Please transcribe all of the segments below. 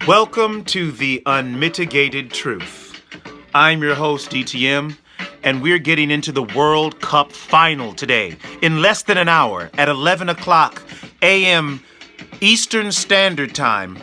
Welcome to the Unmitigated Truth. I'm your host, DTM, and we're getting into the World Cup final today in less than an hour at 11 o'clock a.m. Eastern Standard Time.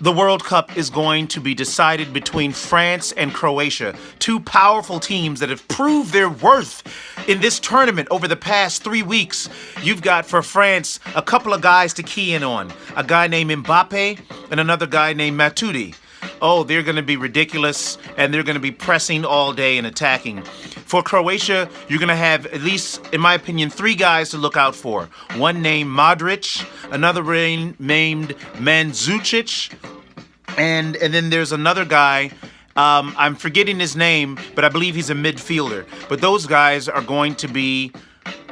The World Cup is going to be decided between France and Croatia, two powerful teams that have proved their worth in this tournament over the past 3 weeks. You've got for France a couple of guys to key in on, a guy named Mbappe and another guy named Matuidi. Oh, they're going to be ridiculous, and they're going to be pressing all day and attacking. For Croatia, you're going to have, at least, in my opinion, 3 guys to look out for. One named Modric, another named Mandzukic, and then there's another guy, I'm forgetting his name, but I believe he's a midfielder. But those guys are going to be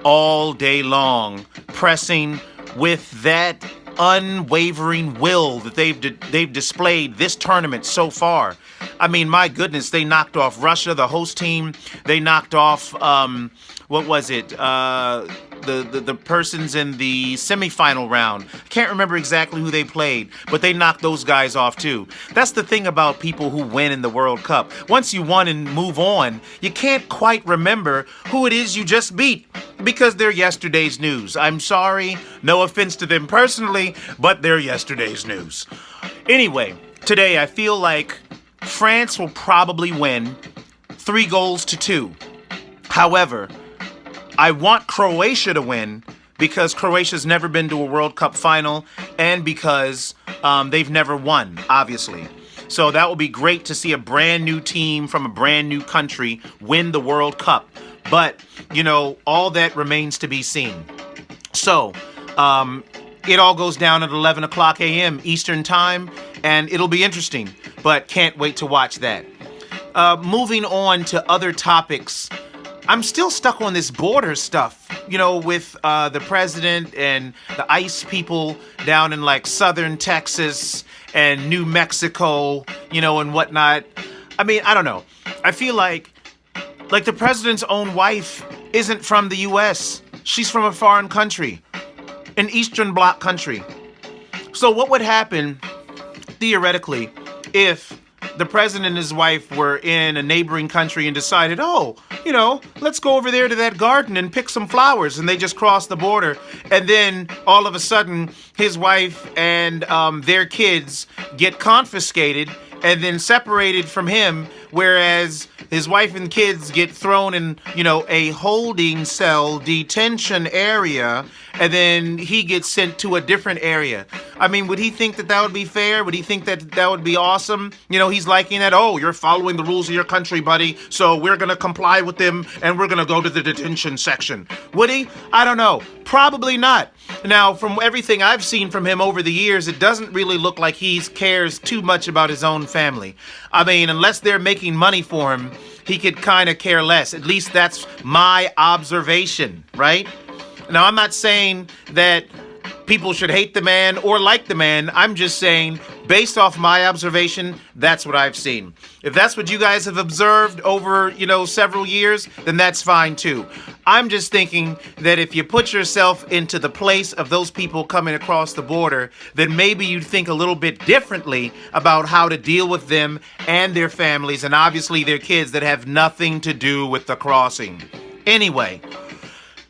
all day long pressing with that unwavering will that they've displayed this tournament so far. I mean, my goodness, they knocked off Russia, the host team. They knocked off the persons in the semifinal round. I can't remember exactly who they played, but they knocked those guys off too. That's the thing about people who win in the World Cup. Once you won and move on, you can't quite remember who it is you just beat because they're yesterday's news. I'm sorry, no offense to them personally, but they're yesterday's news. Anyway, today I feel like France will probably win 3-2. However, I want Croatia to win because Croatia's never been to a World Cup final and because they've never won, obviously. So that will be great to see a brand new team from a brand new country win the World Cup. But, you know, all that remains to be seen. So, it all goes down at 11 o'clock a.m. Eastern Time, and it'll be interesting, but can't wait to watch that. Moving on to other topics, I'm still stuck on this border stuff, you know, with the president and the ICE people down in like southern Texas and New Mexico, you know, and whatnot. I mean, I don't know. I feel like the president's own wife isn't from the U.S. She's from a foreign country, an Eastern Bloc country. So what would happen, theoretically, if the president and his wife were in a neighboring country and decided, oh, you know, let's go over there to that garden and pick some flowers, and they just crossed the border, and then all of a sudden his wife and their kids get confiscated and then separated from him, whereas his wife and kids get thrown in, you know, a holding cell detention area, and then he gets sent to a different area. I mean, would he think that that would be fair? Would he think that that would be awesome? You know, he's liking that, oh, you're following the rules of your country, buddy, so we're going to comply with them, and we're going to go to the detention section. Would he? I don't know. Probably not. Now, from everything I've seen from him over the years, it doesn't really look like he cares too much about his own family. I mean, unless they're making money for him, he could kind of care less. At least that's my observation, right? Now, I'm not saying that people should hate the man or like the man. I'm just saying, based off my observation, that's what I've seen. If that's what you guys have observed over, you know, several years, then that's fine too. I'm just thinking that if you put yourself into the place of those people coming across the border, then maybe you'd think a little bit differently about how to deal with them and their families, and obviously their kids that have nothing to do with the crossing. Anyway,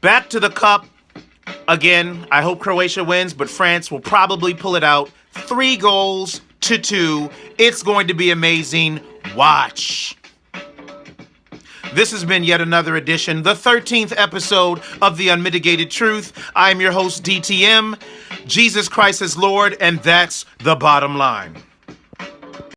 back to the cup. Again, I hope Croatia wins, but France will probably pull it out 3-2. It's going to be amazing. Watch. This has been yet another edition, the 13th episode of The Unmitigated Truth. I'm your host, DTM. Jesus Christ is Lord, and that's the bottom line.